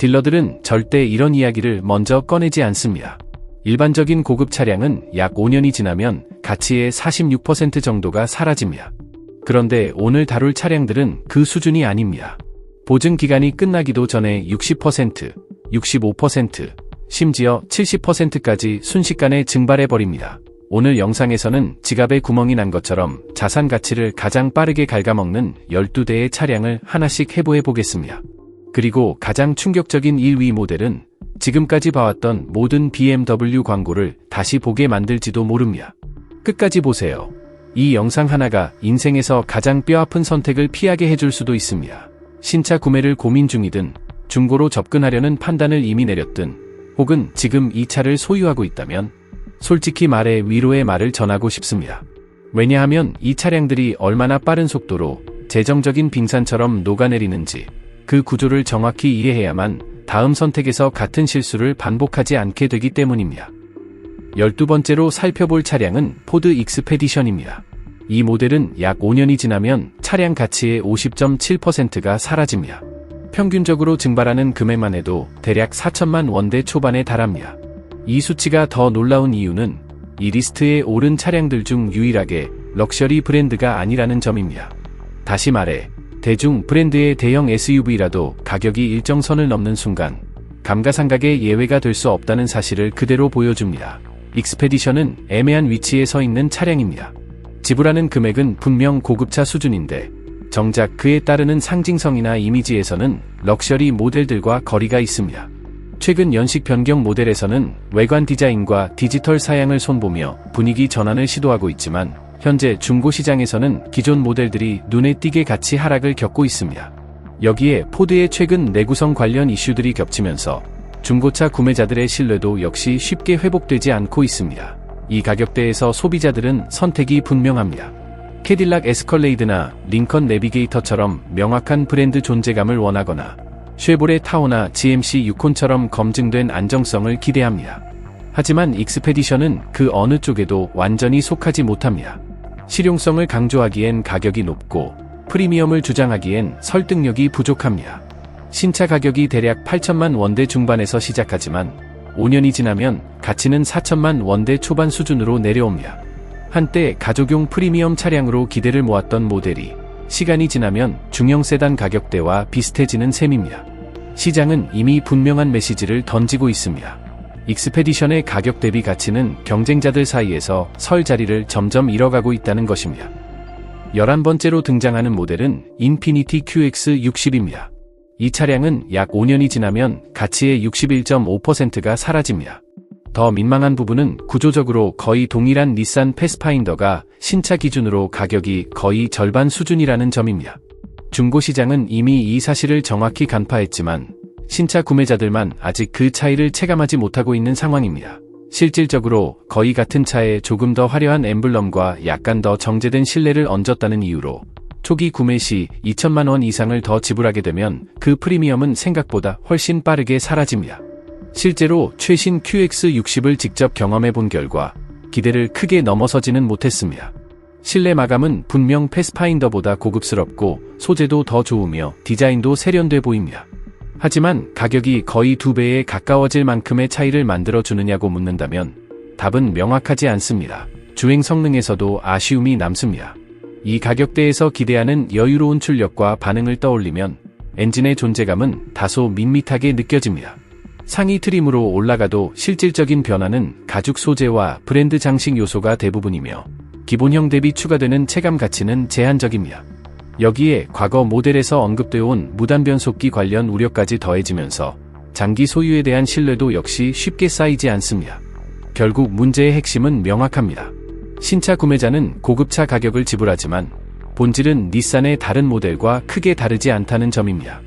딜러들은 절대 이런 이야기를 먼저 꺼내지 않습니다. 일반적인 고급 차량은 약 5년이 지나면 가치의 46% 정도가 사라집니다. 그런데 오늘 다룰 차량들은 그 수준이 아닙니다. 보증 기간이 끝나기도 전에 60%, 65%, 심지어 70%까지 순식간에 증발해버립니다. 오늘 영상에서는 지갑에 구멍이 난 것처럼 자산 가치를 가장 빠르게 갉아먹는 12대의 차량을 하나씩 해부해 보겠습니다. 그리고 가장 충격적인 1위 모델은 지금까지 봐왔던 모든 BMW 광고를 다시 보게 만들지도 모릅니다. 끝까지 보세요. 이 영상 하나가 인생에서 가장 뼈아픈 선택을 피하게 해줄 수도 있습니다. 신차 구매를 고민 중이든 중고로 접근하려는 판단을 이미 내렸든 혹은 지금 이 차를 소유하고 있다면 솔직히 말해 위로의 말을 전하고 싶습니다. 왜냐하면 이 차량들이 얼마나 빠른 속도로 재정적인 빙산처럼 녹아내리는지 그 구조를 정확히 이해해야만 다음 선택에서 같은 실수를 반복하지 않게 되기 때문입니다. 12번째로 살펴볼 차량은 포드 익스페디션입니다. 이 모델은 약 5년이 지나면 차량 가치의 50.7%가 사라집니다. 평균적으로 증발하는 금액만 해도 대략 4천만 원대 초반에 달합니다. 이 수치가 더 놀라운 이유는 이 리스트에 오른 차량들 중 유일하게 럭셔리 브랜드가 아니라는 점입니다. 다시 말해 대중 브랜드의 대형 SUV라도 가격이 일정 선을 넘는 순간 감가상각의 예외가 될 수 없다는 사실을 그대로 보여줍니다. 익스페디션은 애매한 위치에 서 있는 차량입니다. 지불하는 금액은 분명 고급차 수준인데 정작 그에 따르는 상징성이나 이미지에서는 럭셔리 모델들과 거리가 있습니다. 최근 연식 변경 모델에서는 외관 디자인과 디지털 사양을 손보며 분위기 전환을 시도하고 있지만 현재 중고 시장에서는 기존 모델들이 눈에 띄게 가치 하락을 겪고 있습니다. 여기에 포드의 최근 내구성 관련 이슈들이 겹치면서 중고차 구매자들의 신뢰도 역시 쉽게 회복되지 않고 있습니다. 이 가격대에서 소비자들은 선택이 분명합니다. 캐딜락 에스컬레이드나 링컨 내비게이터처럼 명확한 브랜드 존재감을 원하거나 쉐보레 타호나 GMC 유콘처럼 검증된 안정성을 기대합니다. 하지만 익스페디션은 그 어느 쪽에도 완전히 속하지 못합니다. 실용성을 강조하기엔 가격이 높고 프리미엄을 주장하기엔 설득력이 부족합니다. 신차 가격이 대략 8천만 원대 중반에서 시작하지만 5년이 지나면 가치는 4천만 원대 초반 수준으로 내려옵니다. 한때 가족용 프리미엄 차량으로 기대를 모았던 모델이 시간이 지나면 중형 세단 가격대와 비슷해지는 셈입니다. 시장은 이미 분명한 메시지를 던지고 있습니다. 익스페디션의 가격 대비 가치는 경쟁자들 사이에서 설 자리를 점점 잃어가고 있다는 것입니다. 11번째로 등장하는 모델은 인피니티 QX60입니다. 이 차량은 약 5년이 지나면 가치의 61.5%가 사라집니다. 더 민망한 부분은 구조적으로 거의 동일한 닛산 패스파인더가 신차 기준으로 가격이 거의 절반 수준이라는 점입니다. 중고시장은 이미 이 사실을 정확히 간파했지만 신차 구매자들만 아직 그 차이를 체감하지 못하고 있는 상황입니다. 실질적으로 거의 같은 차에 조금 더 화려한 엠블럼과 약간 더 정제된 실내를 얹었다는 이유로 초기 구매 시 2천만 원 이상을 더 지불하게 되면 그 프리미엄은 생각보다 훨씬 빠르게 사라집니다. 실제로 최신 QX60을 직접 경험해 본 결과 기대를 크게 넘어서지는 못했습니다. 실내 마감은 분명 패스파인더보다 고급스럽고 소재도 더 좋으며 디자인도 세련돼 보입니다. 하지만 가격이 거의 2배에 가까워질 만큼의 차이를 만들어주느냐고 묻는다면 답은 명확하지 않습니다. 주행 성능에서도 아쉬움이 남습니다. 이 가격대에서 기대하는 여유로운 출력과 반응을 떠올리면 엔진의 존재감은 다소 밋밋하게 느껴집니다. 상위 트림으로 올라가도 실질적인 변화는 가죽 소재와 브랜드 장식 요소가 대부분이며 기본형 대비 추가되는 체감 가치는 제한적입니다. 여기에 과거 모델에서 언급되어 온 무단 변속기 관련 우려까지 더해지면서 장기 소유에 대한 신뢰도 역시 쉽게 쌓이지 않습니다. 결국 문제의 핵심은 명확합니다. 신차 구매자는 고급차 가격을 지불하지만 본질은 닛산의 다른 모델과 크게 다르지 않다는 점입니다.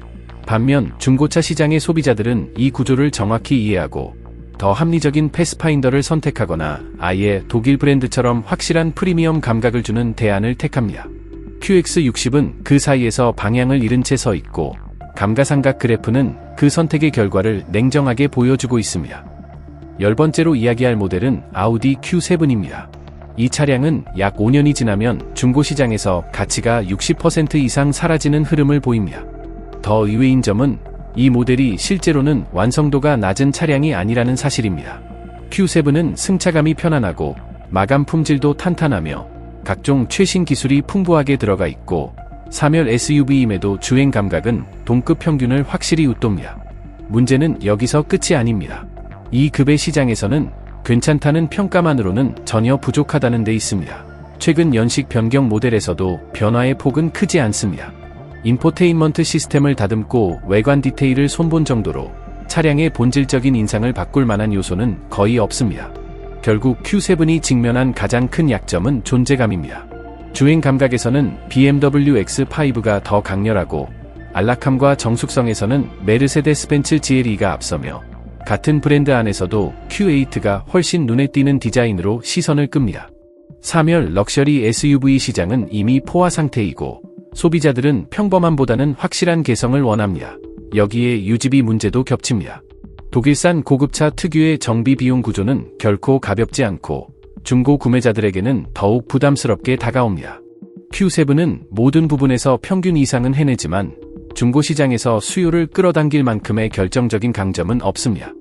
반면 중고차 시장의 소비자들은 이 구조를 정확히 이해하고 더 합리적인 패스파인더를 선택하거나 아예 독일 브랜드처럼 확실한 프리미엄 감각을 주는 대안을 택합니다. QX60은 그 사이에서 방향을 잃은 채 서 있고 감가상각 그래프는 그 선택의 결과를 냉정하게 보여주고 있습니다. 10번째로 이야기할 모델은 아우디 Q7입니다. 이 차량은 약 5년이 지나면 중고시장에서 가치가 60% 이상 사라지는 흐름을 보입니다. 더 의외인 점은 이 모델이 실제로는 완성도가 낮은 차량이 아니라는 사실입니다. Q7은 승차감이 편안하고 마감 품질도 탄탄하며 각종 최신 기술이 풍부하게 들어가 있고 3열 SUV임에도 주행 감각은 동급 평균을 확실히 웃돕니다. 문제는 여기서 끝이 아닙니다. 이 급의 시장에서는 괜찮다는 평가만으로는 전혀 부족하다는 데 있습니다. 최근 연식 변경 모델에서도 변화의 폭은 크지 않습니다. 인포테인먼트 시스템을 다듬고 외관 디테일을 손본 정도로 차량의 본질적인 인상을 바꿀 만한 요소는 거의 없습니다. 결국 Q7이 직면한 가장 큰 약점은 존재감입니다. 주행 감각에서는 BMW X5가 더 강렬하고 안락함과 정숙성에서는 메르세데스 벤츠 GLE가 앞서며 같은 브랜드 안에서도 Q8가 훨씬 눈에 띄는 디자인으로 시선을 끕니다. 3열 럭셔리 SUV 시장은 이미 포화 상태이고 소비자들은 평범함보다는 확실한 개성을 원합니다. 여기에 유지비 문제도 겹칩니다. 독일산 고급차 특유의 정비 비용 구조는 결코 가볍지 않고 중고 구매자들에게는 더욱 부담스럽게 다가옵니다. Q7은 모든 부분에서 평균 이상은 해내지만 중고시장에서 수요를 끌어당길 만큼의 결정적인 강점은 없습니다.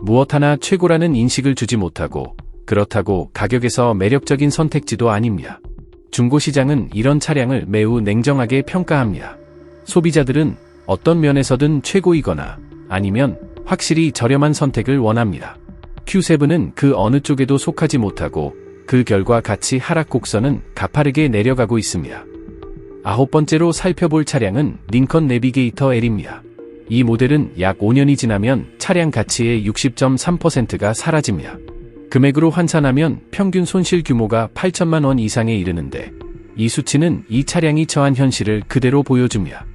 무엇 하나 최고라는 인식을 주지 못하고 그렇다고 가격에서 매력적인 선택지도 아닙니다. 중고시장은 이런 차량을 매우 냉정하게 평가합니다. 소비자들은 어떤 면에서든 최고이거나 아니면 확실히 저렴한 선택을 원합니다. Q7은 그 어느 쪽에도 속하지 못하고 그 결과 가치 하락 곡선은 가파르게 내려가고 있습니다. 9번째로 살펴볼 차량은 링컨 내비게이터 L입니다. 이 모델은 약 5년이 지나면 차량 가치의 60.3%가 사라집니다. 금액으로 환산하면 평균 손실 규모가 8천만 원 이상에 이르는데 이 수치는 이 차량이 처한 현실을 그대로 보여줍니다.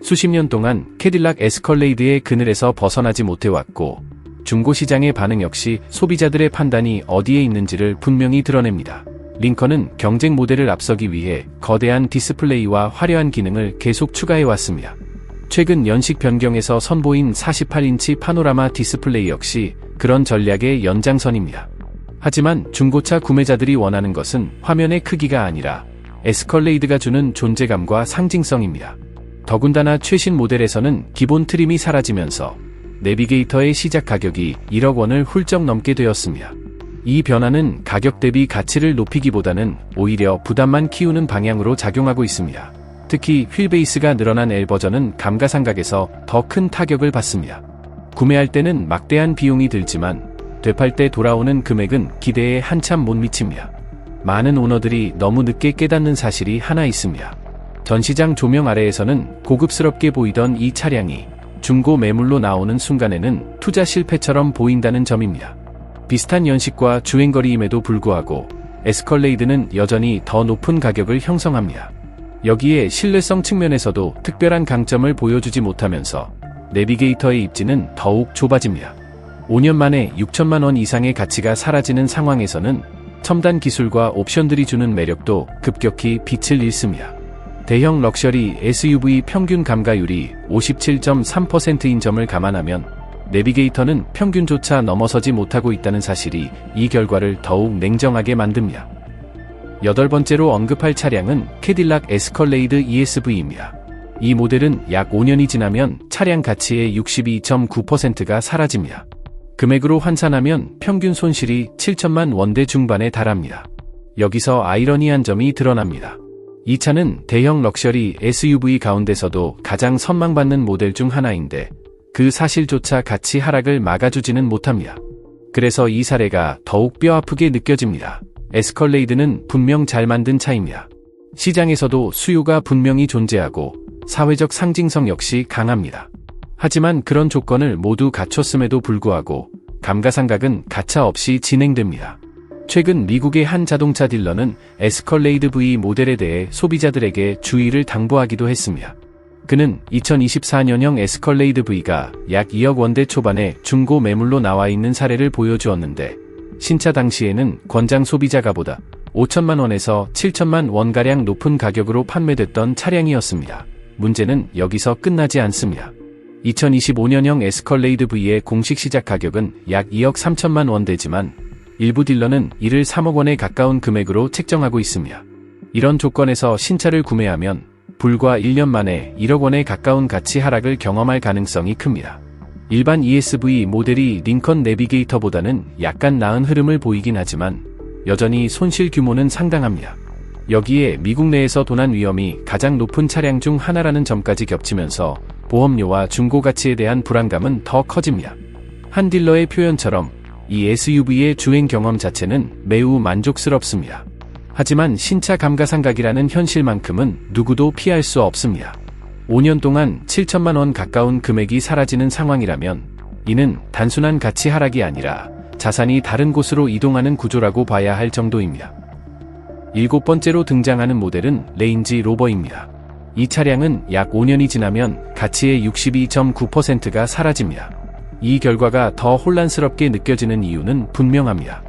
수십 년 동안 캐딜락 에스컬레이드의 그늘에서 벗어나지 못해왔고 중고시장의 반응 역시 소비자들의 판단이 어디에 있는지를 분명히 드러냅니다. 링컨은 경쟁 모델을 앞서기 위해 거대한 디스플레이와 화려한 기능을 계속 추가해왔습니다. 최근 연식 변경에서 선보인 48인치 파노라마 디스플레이 역시 그런 전략의 연장선입니다. 하지만 중고차 구매자들이 원하는 것은 화면의 크기가 아니라 에스컬레이드가 주는 존재감과 상징성입니다. 더군다나 최신 모델에서는 기본 트림이 사라지면서 내비게이터의 시작 가격이 1억 원을 훌쩍 넘게 되었습니다. 이 변화는 가격 대비 가치를 높이기보다는 오히려 부담만 키우는 방향으로 작용하고 있습니다. 특히 휠베이스가 늘어난 L 버전은 감가상각에서 더 큰 타격을 받습니다. 구매할 때는 막대한 비용이 들지만 되팔 때 돌아오는 금액은 기대에 한참 못 미칩니다. 많은 오너들이 너무 늦게 깨닫는 사실이 하나 있습니다. 전시장 조명 아래에서는 고급스럽게 보이던 이 차량이 중고 매물로 나오는 순간에는 투자 실패처럼 보인다는 점입니다. 비슷한 연식과 주행거리임에도 불구하고 에스컬레이드는 여전히 더 높은 가격을 형성합니다. 여기에 신뢰성 측면에서도 특별한 강점을 보여주지 못하면서 내비게이터의 입지는 더욱 좁아집니다. 5년 만에 6천만 원 이상의 가치가 사라지는 상황에서는 첨단 기술과 옵션들이 주는 매력도 급격히 빛을 잃습니다. 대형 럭셔리 SUV 평균 감가율이 57.3%인 점을 감안하면 내비게이터는 평균조차 넘어서지 못하고 있다는 사실이 이 결과를 더욱 냉정하게 만듭니다. 8번째로 언급할 차량은 캐딜락 에스컬레이드 ESV입니다. 이 모델은 약 5년이 지나면 차량 가치의 62.9%가 사라집니다. 금액으로 환산하면 평균 손실이 7천만 원대 중반에 달합니다. 여기서 아이러니한 점이 드러납니다. 이 차는 대형 럭셔리 SUV 가운데서도 가장 선망받는 모델 중 하나인데 그 사실조차 가치 하락을 막아주지는 못합니다. 그래서 이 사례가 더욱 뼈아프게 느껴집니다. 에스컬레이드는 분명 잘 만든 차입니다. 시장에서도 수요가 분명히 존재하고 사회적 상징성 역시 강합니다. 하지만 그런 조건을 모두 갖췄음에도 불구하고 감가상각은 가차 없이 진행됩니다. 최근 미국의 한 자동차 딜러는 에스컬레이드 V 모델에 대해 소비자들에게 주의를 당부하기도 했습니다. 그는 2024년형 에스컬레이드 V가 약 2억 원대 초반에 중고 매물로 나와 있는 사례를 보여주었는데 신차 당시에는 권장 소비자가보다 5천만 원에서 7천만 원가량 높은 가격으로 판매됐던 차량이었습니다. 문제는 여기서 끝나지 않습니다. 2025년형 에스컬레이드 V의 공식 시작 가격은 약 2억 3천만 원대지만 일부 딜러는 이를 3억 원에 가까운 금액으로 책정하고 있습니다. 이런 조건에서 신차를 구매하면 불과 1년 만에 1억 원에 가까운 가치 하락을 경험할 가능성이 큽니다. 일반 ESV 모델이 링컨 내비게이터보다는 약간 나은 흐름을 보이긴 하지만 여전히 손실 규모는 상당합니다. 여기에 미국 내에서 도난 위험이 가장 높은 차량 중 하나라는 점까지 겹치면서 보험료와 중고 가치에 대한 불안감은 더 커집니다. 한 딜러의 표현처럼 이 SUV의 주행 경험 자체는 매우 만족스럽습니다. 하지만 신차 감가상각이라는 현실만큼은 누구도 피할 수 없습니다. 5년 동안 7천만 원 가까운 금액이 사라지는 상황이라면 이는 단순한 가치 하락이 아니라 자산이 다른 곳으로 이동하는 구조라고 봐야 할 정도입니다. 7번째로 등장하는 모델은 레인지 로버입니다. 이 차량은 약 5년이 지나면 가치의 62.9%가 사라집니다. 이 결과가 더 혼란스럽게 느껴지는 이유는 분명합니다.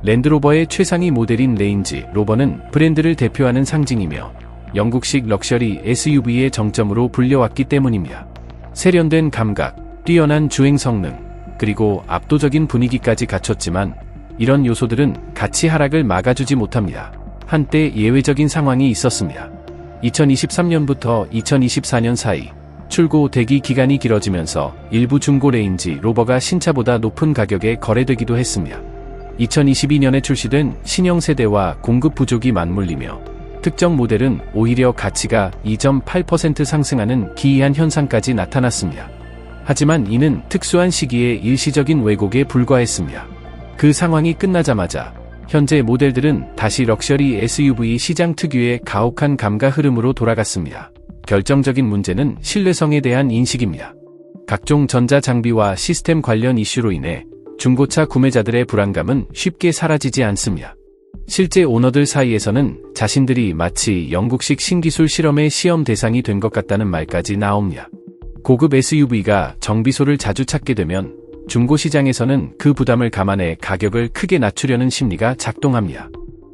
랜드로버의 최상위 모델인 레인지 로버는 브랜드를 대표하는 상징이며 영국식 럭셔리 SUV의 정점으로 불려왔기 때문입니다. 세련된 감각, 뛰어난 주행 성능, 그리고 압도적인 분위기까지 갖췄지만 이런 요소들은 가치 하락을 막아주지 못합니다. 한때 예외적인 상황이 있었습니다. 2023년부터 2024년 사이 출고 대기 기간이 길어지면서 일부 중고 레인지 로버가 신차보다 높은 가격에 거래되기도 했습니다. 2022년에 출시된 신형 세대와 공급 부족이 맞물리며 특정 모델은 오히려 가치가 2.8% 상승하는 기이한 현상까지 나타났습니다. 하지만 이는 특수한 시기의 일시적인 왜곡에 불과했습니다. 그 상황이 끝나자마자 현재 모델들은 다시 럭셔리 SUV 시장 특유의 가혹한 감가 흐름으로 돌아갔습니다. 결정적인 문제는 신뢰성에 대한 인식입니다. 각종 전자장비와 시스템 관련 이슈로 인해 중고차 구매자들의 불안감은 쉽게 사라지지 않습니다. 실제 오너들 사이에서는 자신들이 마치 영국식 신기술 실험의 시험 대상이 된 것 같다는 말까지 나옵니다. 고급 SUV가 정비소를 자주 찾게 되면 중고 시장에서는 그 부담을 감안해 가격을 크게 낮추려는 심리가 작동합니다.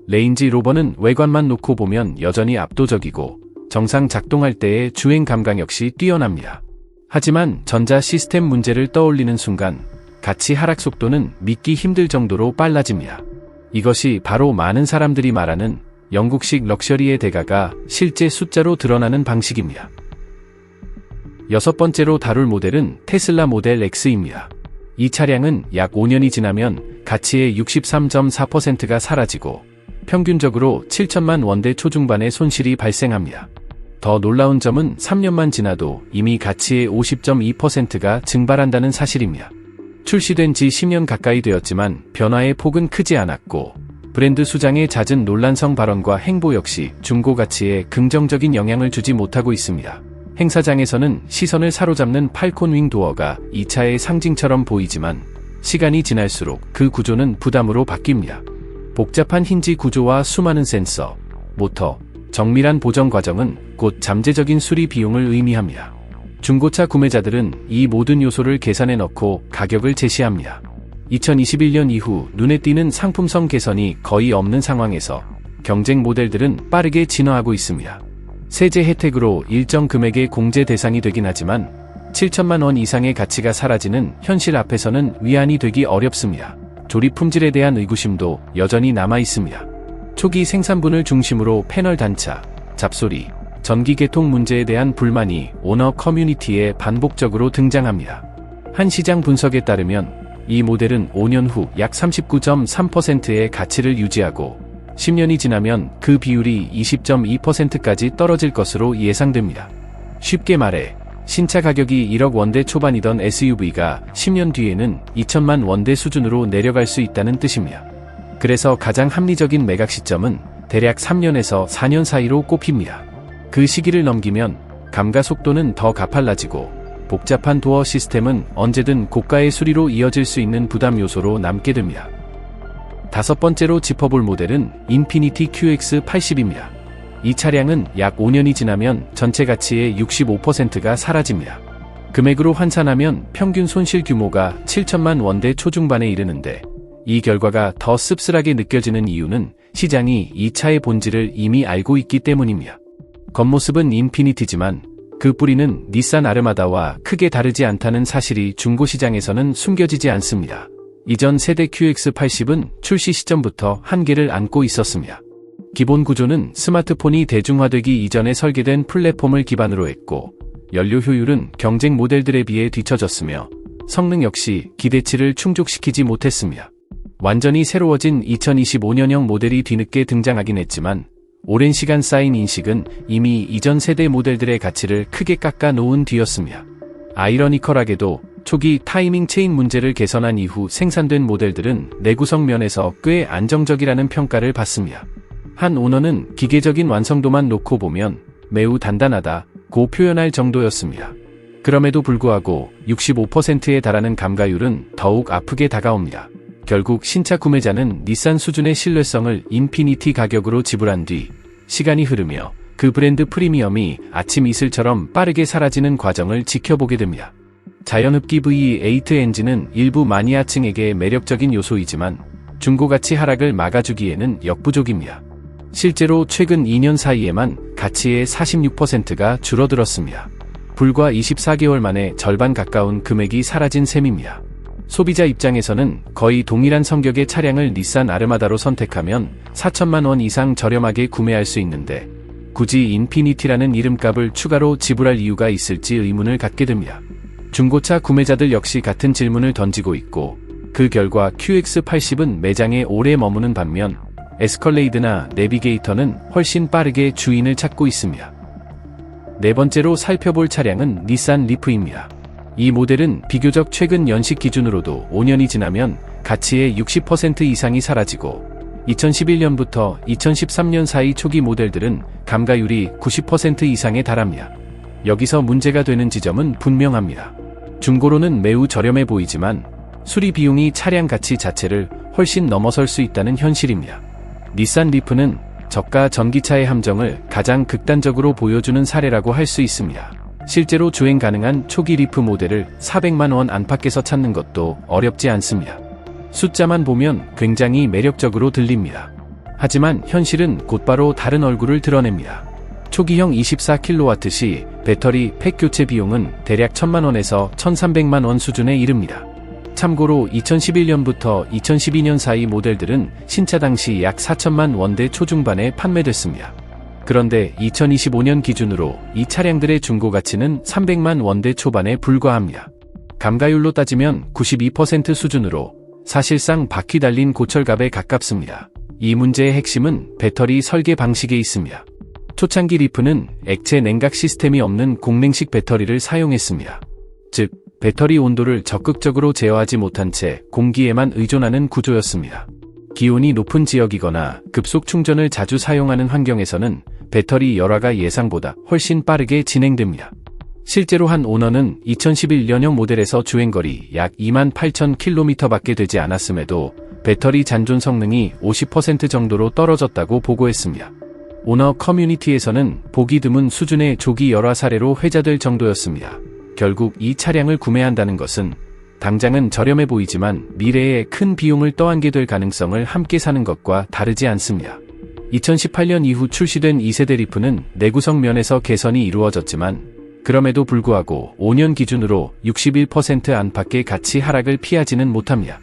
레인지 로버는 외관만 놓고 보면 여전히 압도적이고 정상 작동할 때의 주행 감각 역시 뛰어납니다. 하지만 전자 시스템 문제를 떠올리는 순간 가치 하락 속도는 믿기 힘들 정도로 빨라집니다. 이것이 바로 많은 사람들이 말하는 영국식 럭셔리의 대가가 실제 숫자로 드러나는 방식입니다. 6번째로 다룰 모델은 테슬라 모델 X입니다. 이 차량은 약 5년이 지나면 가치의 63.4%가 사라지고 평균적으로 7천만 원대 초중반의 손실이 발생합니다. 더 놀라운 점은 3년만 지나도 이미 가치의 50.2%가 증발한다는 사실입니다. 출시된 지 10년 가까이 되었지만 변화의 폭은 크지 않았고 브랜드 수장의 잦은 논란성 발언과 행보 역시 중고 가치에 긍정적인 영향을 주지 못하고 있습니다. 행사장에서는 시선을 사로잡는 팔콘 윙 도어가 이 차의 상징처럼 보이지만 시간이 지날수록 그 구조는 부담으로 바뀝니다. 복잡한 힌지 구조와 수많은 센서, 모터, 정밀한 보정 과정은 곧 잠재적인 수리 비용을 의미합니다. 중고차 구매자들은 이 모든 요소를 계산에 넣고 가격을 제시합니다. 2021년 이후 눈에 띄는 상품성 개선이 거의 없는 상황에서 경쟁 모델들은 빠르게 진화하고 있습니다. 세제 혜택으로 일정 금액의 공제 대상이 되긴 하지만 7천만 원 이상의 가치가 사라지는 현실 앞에서는 위안이 되기 어렵습니다. 조립 품질에 대한 의구심도 여전히 남아 있습니다. 초기 생산분을 중심으로 패널 단차, 잡소리, 전기 개통 문제에 대한 불만이 오너 커뮤니티에 반복적으로 등장합니다. 한 시장 분석에 따르면 이 모델은 5년 후 약 39.3%의 가치를 유지하고 10년이 지나면 그 비율이 20.2%까지 떨어질 것으로 예상됩니다. 쉽게 말해 신차 가격이 1억 원대 초반이던 SUV가 10년 뒤에는 2천만 원대 수준으로 내려갈 수 있다는 뜻입니다. 그래서 가장 합리적인 매각 시점은 대략 3년에서 4년 사이로 꼽힙니다. 그 시기를 넘기면 감가 속도는 더 가팔라지고 복잡한 도어 시스템은 언제든 고가의 수리로 이어질 수 있는 부담 요소로 남게 됩니다. 5번째로 짚어볼 모델은 인피니티 QX80입니다. 이 차량은 약 5년이 지나면 전체 가치의 65%가 사라집니다. 금액으로 환산하면 평균 손실 규모가 7천만 원대 초중반에 이르는데 이 결과가 더 씁쓸하게 느껴지는 이유는 시장이 이 차의 본질을 이미 알고 있기 때문입니다. 겉모습은 인피니티지만 그 뿌리는 닛산 아르마다와 크게 다르지 않다는 사실이 중고시장에서는 숨겨지지 않습니다. 이전 세대 QX80은 출시 시점부터 한계를 안고 있었습니다. 기본 구조는 스마트폰이 대중화되기 이전에 설계된 플랫폼을 기반으로 했고, 연료 효율은 경쟁 모델들에 비해 뒤처졌으며, 성능 역시 기대치를 충족시키지 못했습니다. 완전히 새로워진 2025년형 모델이 뒤늦게 등장하긴 했지만, 오랜 시간 쌓인 인식은 이미 이전 세대 모델들의 가치를 크게 깎아 놓은 뒤였습니다. 아이러니컬하게도 초기 타이밍 체인 문제를 개선한 이후 생산된 모델들은 내구성 면에서 꽤 안정적이라는 평가를 받습니다. 한 오너는 기계적인 완성도만 놓고 보면 매우 단단하다고 표현할 정도였습니다. 그럼에도 불구하고 65%에 달하는 감가율은 더욱 아프게 다가옵니다. 결국 신차 구매자는 닛산 수준의 신뢰성을 인피니티 가격으로 지불한 뒤 시간이 흐르며 그 브랜드 프리미엄이 아침 이슬처럼 빠르게 사라지는 과정을 지켜보게 됩니다. 자연흡기 V8 엔진은 일부 마니아층에게 매력적인 요소이지만 중고가치 하락을 막아주기에는 역부족입니다. 실제로 최근 2년 사이에만 가치의 46%가 줄어들었습니다. 불과 24개월 만에 절반 가까운 금액이 사라진 셈입니다. 소비자 입장에서는 거의 동일한 성격의 차량을 닛산 아르마다로 선택하면 4천만 원 이상 저렴하게 구매할 수 있는데 굳이 인피니티라는 이름값을 추가로 지불할 이유가 있을지 의문을 갖게 됩니다. 중고차 구매자들 역시 같은 질문을 던지고 있고 그 결과 QX80은 매장에 오래 머무는 반면 에스컬레이드나 내비게이터는 훨씬 빠르게 주인을 찾고 있습니다. 네 번째로 살펴볼 차량은 닛산 리프입니다. 이 모델은 비교적 최근 연식 기준으로도 5년이 지나면 가치의 60% 이상이 사라지고 2011년부터 2013년 사이 초기 모델들은 감가율이 90% 이상에 달합니다. 여기서 문제가 되는 지점은 분명합니다. 중고로는 매우 저렴해 보이지만 수리 비용이 차량 가치 자체를 훨씬 넘어설 수 있다는 현실입니다. 닛산 리프는 저가 전기차의 함정을 가장 극단적으로 보여주는 사례라고 할 수 있습니다. 실제로 주행 가능한 초기 리프 모델을 400만 원 안팎에서 찾는 것도 어렵지 않습니다. 숫자만 보면 굉장히 매력적으로 들립니다. 하지만 현실은 곧바로 다른 얼굴을 드러냅니다. 초기형 24kW 시 배터리 팩 교체 비용은 대략 1000만 원에서 1300만 원 수준에 이릅니다. 참고로 2011년부터 2012년 사이 모델들은 신차 당시 약 4천만 원대 초중반에 판매됐습니다. 그런데 2025년 기준으로 이 차량들의 중고 가치는 300만 원대 초반에 불과합니다. 감가율로 따지면 92% 수준으로 사실상 바퀴 달린 고철갑에 가깝습니다. 이 문제의 핵심은 배터리 설계 방식에 있습니다. 초창기 리프는 액체 냉각 시스템이 없는 공냉식 배터리를 사용했습니다. 즉, 배터리 온도를 적극적으로 제어하지 못한 채 공기에만 의존하는 구조였습니다. 기온이 높은 지역이거나 급속 충전을 자주 사용하는 환경에서는 배터리 열화가 예상보다 훨씬 빠르게 진행됩니다. 실제로 한 오너는 2011년형 모델에서 주행거리 약 28,000km 밖에 되지 않았음에도 배터리 잔존 성능이 50% 정도로 떨어졌다고 보고했습니다. 오너 커뮤니티에서는 보기 드문 수준의 조기 열화 사례로 회자될 정도였습니다. 결국 이 차량을 구매한다는 것은 당장은 저렴해 보이지만 미래에 큰 비용을 떠안게 될 가능성을 함께 사는 것과 다르지 않습니다. 2018년 이후 출시된 2세대 리프는 내구성 면에서 개선이 이루어졌지만 그럼에도 불구하고 5년 기준으로 61% 안팎의 가치 하락을 피하지는 못합니다.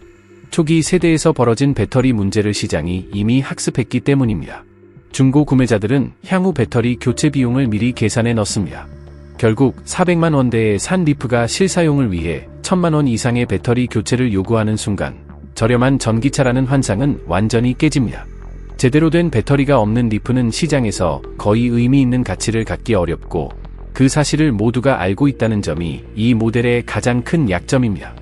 초기 세대에서 벌어진 배터리 문제를 시장이 이미 학습했기 때문입니다. 중고 구매자들은 향후 배터리 교체 비용을 미리 계산해 넣습니다. 결국 400만 원대의 산 리프가 실사용을 위해 1000만 원 이상의 배터리 교체를 요구하는 순간 저렴한 전기차라는 환상은 완전히 깨집니다. 제대로 된 배터리가 없는 리프는 시장에서 거의 의미 있는 가치를 갖기 어렵고 그 사실을 모두가 알고 있다는 점이 이 모델의 가장 큰 약점입니다.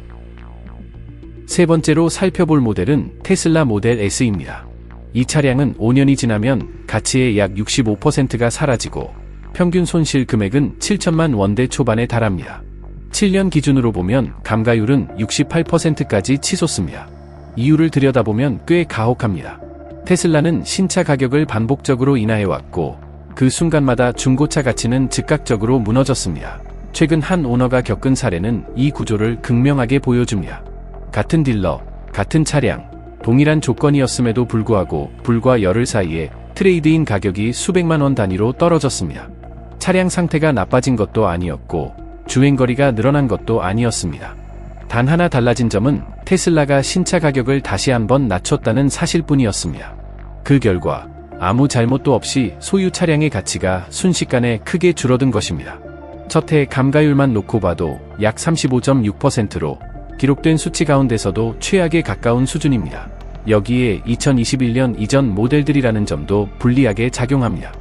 세 번째로 살펴볼 모델은 테슬라 모델 S입니다. 이 차량은 5년이 지나면 가치의 약 65%가 사라지고 평균 손실 금액은 7천만 원대 초반에 달합니다. 7년 기준으로 보면 감가율은 68%까지 치솟습니다. 이유를 들여다보면 꽤 가혹합니다. 테슬라는 신차 가격을 반복적으로 인하해왔고 그 순간마다 중고차 가치는 즉각적으로 무너졌습니다. 최근 한 오너가 겪은 사례는 이 구조를 극명하게 보여줍니다. 같은 딜러, 같은 차량, 동일한 조건이었음에도 불구하고 불과 열흘 사이에 트레이드인 가격이 수백만 원 단위로 떨어졌습니다. 차량 상태가 나빠진 것도 아니었고 주행거리가 늘어난 것도 아니었습니다. 단 하나 달라진 점은 테슬라가 신차 가격을 다시 한번 낮췄다는 사실뿐이었습니다. 그 결과 아무 잘못도 없이 소유 차량의 가치가 순식간에 크게 줄어든 것입니다. 첫 해 감가율만 놓고 봐도 약 35.6%로 기록된 수치 가운데서도 최악에 가까운 수준입니다. 여기에 2021년 이전 모델들이라는 점도 불리하게 작용합니다.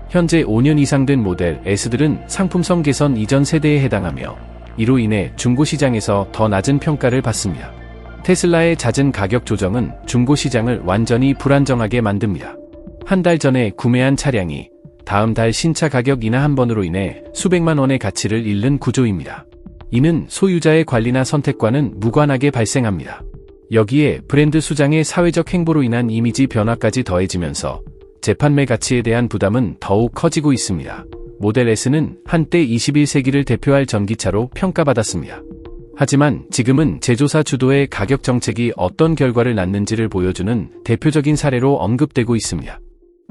현재 5년 이상 된 모델 S들은 상품성 개선 이전 세대에 해당하며 이로 인해 중고시장에서 더 낮은 평가를 받습니다. 테슬라의 잦은 가격 조정은 중고시장을 완전히 불안정하게 만듭니다. 한 달 전에 구매한 차량이 다음 달 신차 가격 인하 한 번으로 인해 수백만 원의 가치를 잃는 구조입니다. 이는 소유자의 관리나 선택과는 무관하게 발생합니다. 여기에 브랜드 수장의 사회적 행보로 인한 이미지 변화까지 더해지면서 재판매 가치에 대한 부담은 더욱 커지고 있습니다. 모델 S는 한때 21세기를 대표할 전기차로 평가받았습니다. 하지만 지금은 제조사 주도의 가격 정책이 어떤 결과를 낳는지를 보여주는 대표적인 사례로 언급되고 있습니다.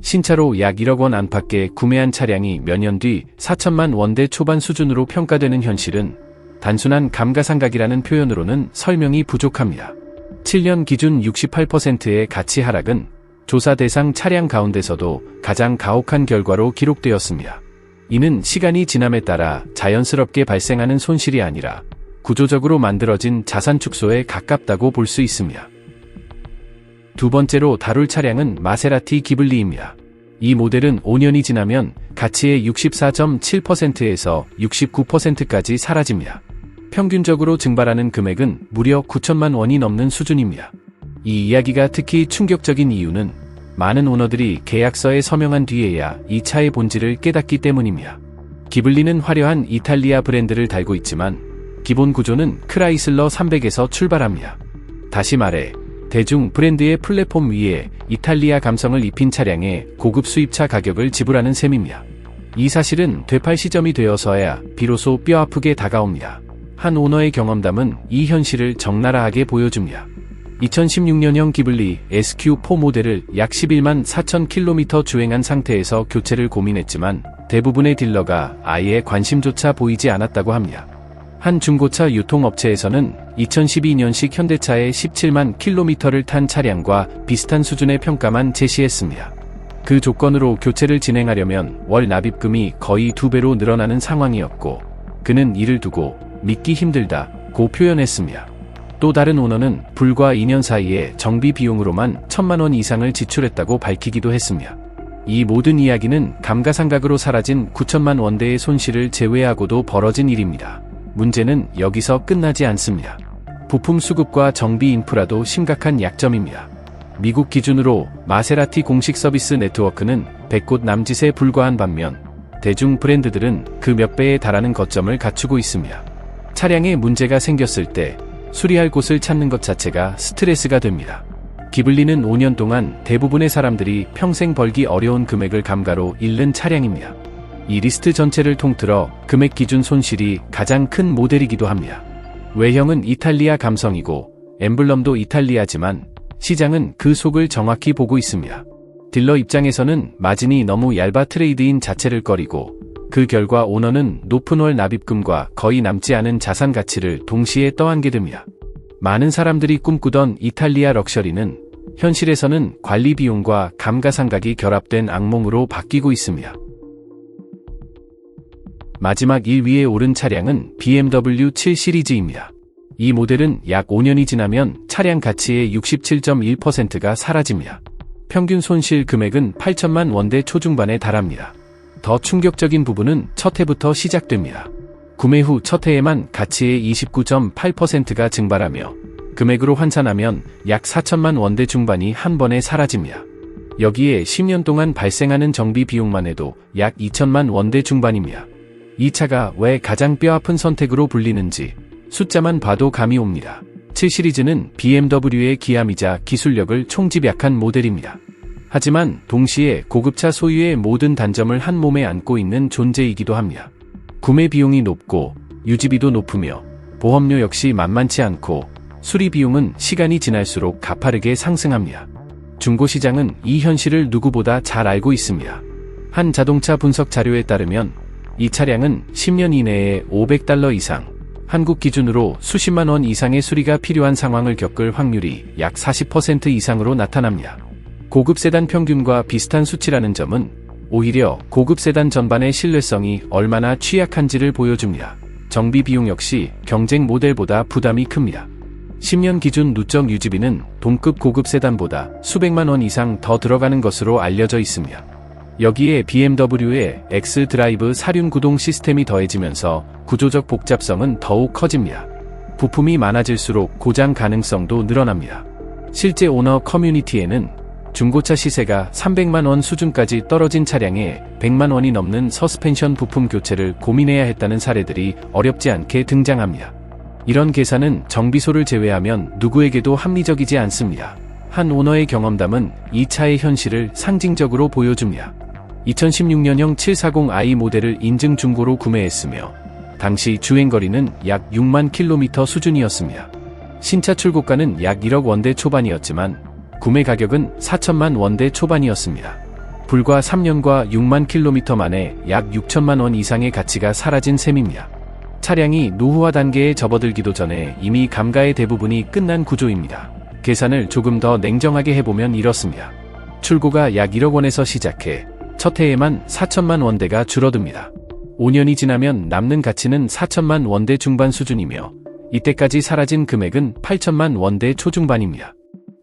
신차로 약 1억 원 안팎에 구매한 차량이 몇 년 뒤 4천만 원대 초반 수준으로 평가되는 현실은 단순한 감가상각이라는 표현으로는 설명이 부족합니다. 7년 기준 68%의 가치 하락은 조사 대상 차량 가운데서도 가장 가혹한 결과로 기록되었습니다. 이는 시간이 지남에 따라 자연스럽게 발생하는 손실이 아니라 구조적으로 만들어진 자산 축소에 가깝다고 볼 수 있습니다. 두 번째로 다룰 차량은 마세라티 기블리입니다. 이 모델은 5년이 지나면 가치의 64.7%에서 69%까지 사라집니다. 평균적으로 증발하는 금액은 무려 9천만 원이 넘는 수준입니다. 이 이야기가 특히 충격적인 이유는 많은 오너들이 계약서에 서명한 뒤에야 이 차의 본질을 깨닫기 때문입니다. 기블리는 화려한 이탈리아 브랜드를 달고 있지만 기본 구조는 크라이슬러 300에서 출발합니다. 다시 말해 대중 브랜드의 플랫폼 위에 이탈리아 감성을 입힌 차량의 고급 수입차 가격을 지불하는 셈입니다. 이 사실은 되팔 시점이 되어서야 비로소 뼈아프게 다가옵니다. 한 오너의 경험담은 이 현실을 적나라하게 보여줍니다. 2016년형 기블리 SQ4 모델을 약 11만 4천 킬로미터 주행한 상태에서 교체를 고민했지만 대부분의 딜러가 아예 관심조차 보이지 않았다고 합니다. 한 중고차 유통업체에서는 2012년식 현대차의 17만 킬로미터를 탄 차량과 비슷한 수준의 평가만 제시했습니다. 그 조건으로 교체를 진행하려면 월 납입금이 거의 2배로 늘어나는 상황이었고 그는 이를 두고 믿기 힘들다고 표현했습니다. 또 다른 오너는 불과 2년 사이에 정비 비용으로만 1,000만 원 이상을 지출했다고 밝히기도 했습니다. 이 모든 이야기는 감가상각으로 사라진 9천만 원대의 손실을 제외하고도 벌어진 일입니다. 문제는 여기서 끝나지 않습니다. 부품 수급과 정비 인프라도 심각한 약점입니다. 미국 기준으로 마세라티 공식 서비스 네트워크는 100곳 남짓에 불과한 반면 대중 브랜드들은 그 몇 배에 달하는 거점을 갖추고 있습니다. 차량에 문제가 생겼을 때 수리할 곳을 찾는 것 자체가 스트레스가 됩니다. 기블리는 5년 동안 대부분의 사람들이 평생 벌기 어려운 금액을 감가로 잃는 차량입니다. 이 리스트 전체를 통틀어 금액 기준 손실이 가장 큰 모델이기도 합니다. 외형은 이탈리아 감성이고 엠블럼도 이탈리아지만 시장은 그 속을 정확히 보고 있습니다. 딜러 입장에서는 마진이 너무 얇아 트레이드인 자체를 꺼리고 그 결과 오너는 높은 월 납입금과 거의 남지 않은 자산 가치를 동시에 떠안게 됩니다. 많은 사람들이 꿈꾸던 이탈리아 럭셔리는 현실에서는 관리 비용과 감가상각이 결합된 악몽으로 바뀌고 있습니다. 마지막 1위에 오른 차량은 BMW 7 시리즈입니다. 이 모델은 약 5년이 지나면 차량 가치의 67.1%가 사라집니다. 평균 손실 금액은 8천만 원대 초중반에 달합니다. 더 충격적인 부분은 첫 해부터 시작됩니다. 구매 후 첫 해에만 가치의 29.8%가 증발하며 금액으로 환산하면 약 4천만 원대 중반이 한 번에 사라집니다. 여기에 10년 동안 발생하는 정비 비용만 해도 약 2천만 원대 중반입니다. 이 차가 왜 가장 뼈아픈 선택으로 불리는지 숫자만 봐도 감이 옵니다. 7 시리즈는 BMW의 기함이자 기술력을 총집약한 모델입니다. 하지만 동시에 고급차 소유의 모든 단점을 한 몸에 안고 있는 존재이기도 합니다. 구매 비용이 높고 유지비도 높으며 보험료 역시 만만치 않고 수리 비용은 시간이 지날수록 가파르게 상승합니다. 중고시장은 이 현실을 누구보다 잘 알고 있습니다. 한 자동차 분석 자료에 따르면 이 차량은 10년 이내에 $500 이상, 한국 기준으로 수십만 원 이상의 수리가 필요한 상황을 겪을 확률이 약 40% 이상으로 나타납니다. 고급 세단 평균과 비슷한 수치라는 점은 오히려 고급 세단 전반의 신뢰성이 얼마나 취약한지를 보여줍니다. 정비 비용 역시 경쟁 모델보다 부담이 큽니다. 10년 기준 누적 유지비는 동급 고급 세단보다 수백만 원 이상 더 들어가는 것으로 알려져 있습니다. 여기에 BMW의 X-드라이브 사륜 구동 시스템이 더해지면서 구조적 복잡성은 더욱 커집니다. 부품이 많아질수록 고장 가능성도 늘어납니다. 실제 오너 커뮤니티에는 중고차 시세가 300만 원 수준까지 떨어진 차량에 100만 원이 넘는 서스펜션 부품 교체를 고민해야 했다는 사례들이 어렵지 않게 등장합니다. 이런 계산은 정비소를 제외하면 누구에게도 합리적이지 않습니다. 한 오너의 경험담은 이 차의 현실을 상징적으로 보여줍니다. 2016년형 740i 모델을 인증 중고로 구매했으며 당시 주행거리는 약 6만 킬로미터 수준이었습니다. 신차 출고가는 약 1억 원대 초반이었지만 구매 가격은 4천만 원대 초반이었습니다. 불과 3년과 6만 킬로미터 만에 약 6천만 원 이상의 가치가 사라진 셈입니다. 차량이 노후화 단계에 접어들기도 전에 이미 감가의 대부분이 끝난 구조입니다. 계산을 조금 더 냉정하게 해보면 이렇습니다. 출고가 약 1억 원에서 시작해 첫 해에만 4천만 원대가 줄어듭니다. 5년이 지나면 남는 가치는 4천만 원대 중반 수준이며 이때까지 사라진 금액은 8천만 원대 초중반입니다.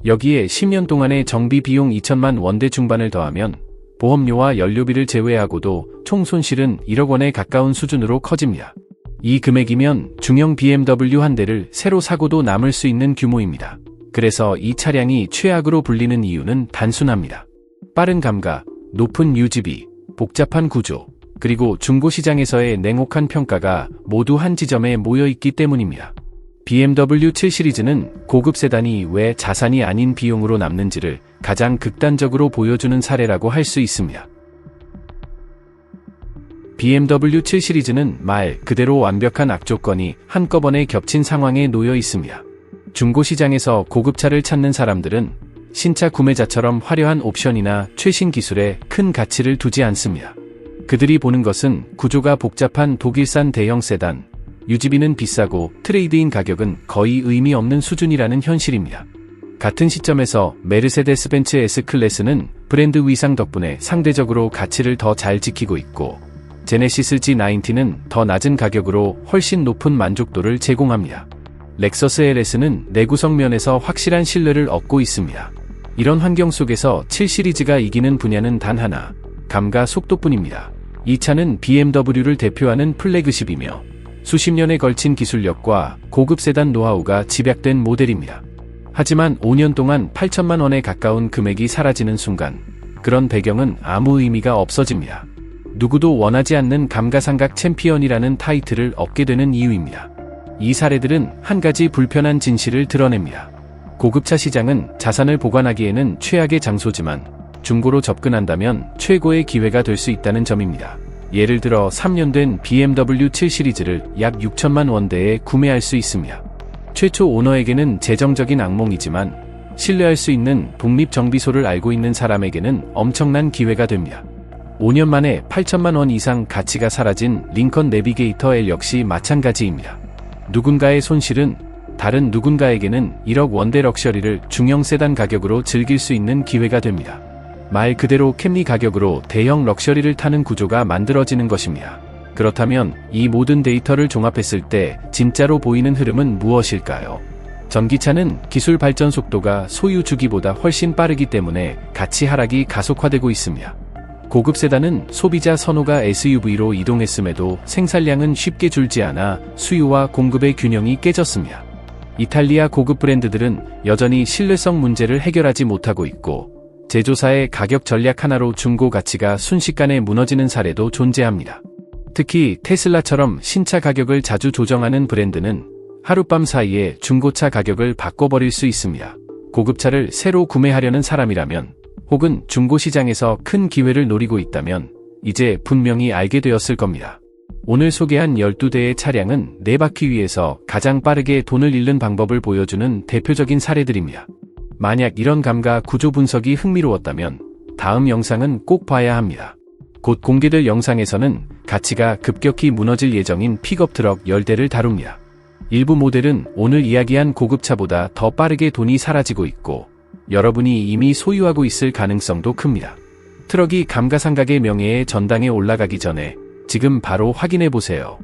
여기에 10년 동안의 정비 비용 2천만 원대 중반을 더하면 보험료와 연료비를 제외하고도 총 손실은 1억 원에 가까운 수준으로 커집니다. 이 금액이면 중형 BMW 한 대를 새로 사고도 남을 수 있는 규모입니다. 그래서 이 차량이 최악으로 불리는 이유는 단순합니다. 빠른 감가, 높은 유지비, 복잡한 구조, 그리고 중고시장에서의 냉혹한 평가가 모두 한 지점에 모여있기 때문입니다. BMW 7 시리즈는 고급 세단이 왜 자산이 아닌 비용으로 남는지를 가장 극단적으로 보여주는 사례라고 할 수 있습니다. BMW 7 시리즈는 말 그대로 완벽한 악조건이 한꺼번에 겹친 상황에 놓여 있습니다. 중고시장에서 고급차를 찾는 사람들은 신차 구매자처럼 화려한 옵션이나 최신 기술에 큰 가치를 두지 않습니다. 그들이 보는 것은 구조가 복잡한 독일산 대형 세단, 유지비는 비싸고 트레이드인 가격은 거의 의미 없는 수준이라는 현실입니다. 같은 시점에서 메르세데스 벤츠 S클래스는 브랜드 위상 덕분에 상대적으로 가치를 더 잘 지키고 있고 제네시스 G90는 더 낮은 가격으로 훨씬 높은 만족도를 제공합니다. 렉서스 LS는 내구성 면에서 확실한 신뢰를 얻고 있습니다. 이런 환경 속에서 7 시리즈가 이기는 분야는 단 하나, 감가 속도뿐입니다. 이 차는 BMW를 대표하는 플래그십이며 수십 년에 걸친 기술력과 고급 세단 노하우가 집약된 모델입니다. 하지만 5년 동안 8천만 원에 가까운 금액이 사라지는 순간 그런 배경은 아무 의미가 없어집니다. 누구도 원하지 않는 감가상각 챔피언이라는 타이틀을 얻게 되는 이유입니다. 이 사례들은 한 가지 불편한 진실을 드러냅니다. 고급차 시장은 자산을 보관하기에는 최악의 장소지만 중고로 접근한다면 최고의 기회가 될 수 있다는 점입니다. 예를 들어 3년 된 BMW 7 시리즈를 약 6천만 원대에 구매할 수 있습니다. 최초 오너에게는 재정적인 악몽이지만 신뢰할 수 있는 독립정비소를 알고 있는 사람에게는 엄청난 기회가 됩니다. 5년 만에 8천만 원 이상 가치가 사라진 링컨 내비게이터 L 역시 마찬가지입니다. 누군가의 손실은 다른 누군가에게는 1억 원대 럭셔리를 중형 세단 가격으로 즐길 수 있는 기회가 됩니다. 말 그대로 캠리 가격으로 대형 럭셔리를 타는 구조가 만들어지는 것입니다. 그렇다면 이 모든 데이터를 종합했을 때 진짜로 보이는 흐름은 무엇일까요? 전기차는 기술 발전 속도가 소유 주기보다 훨씬 빠르기 때문에 가치 하락이 가속화되고 있습니다. 고급 세단은 소비자 선호가 SUV로 이동했음에도 생산량은 쉽게 줄지 않아 수요와 공급의 균형이 깨졌습니다. 이탈리아 고급 브랜드들은 여전히 신뢰성 문제를 해결하지 못하고 있고 제조사의 가격 전략 하나로 중고 가치가 순식간에 무너지는 사례도 존재합니다. 특히 테슬라처럼 신차 가격을 자주 조정하는 브랜드는 하룻밤 사이에 중고차 가격을 바꿔버릴 수 있습니다. 고급차를 새로 구매하려는 사람이라면 혹은 중고시장에서 큰 기회를 노리고 있다면 이제 분명히 알게 되었을 겁니다. 오늘 소개한 12대의 차량은 4바퀴 위에서 가장 빠르게 돈을 잃는 방법을 보여주는 대표적인 사례들입니다. 만약 이런 감가 구조 분석이 흥미로웠다면 다음 영상은 꼭 봐야 합니다. 곧 공개될 영상에서는 가치가 급격히 무너질 예정인 픽업 트럭 10대를 다룹니다. 일부 모델은 오늘 이야기한 고급차보다 더 빠르게 돈이 사라지고 있고 여러분이 이미 소유하고 있을 가능성도 큽니다. 트럭이 감가상각의 명예의 전당에 올라가기 전에 지금 바로 확인해 보세요.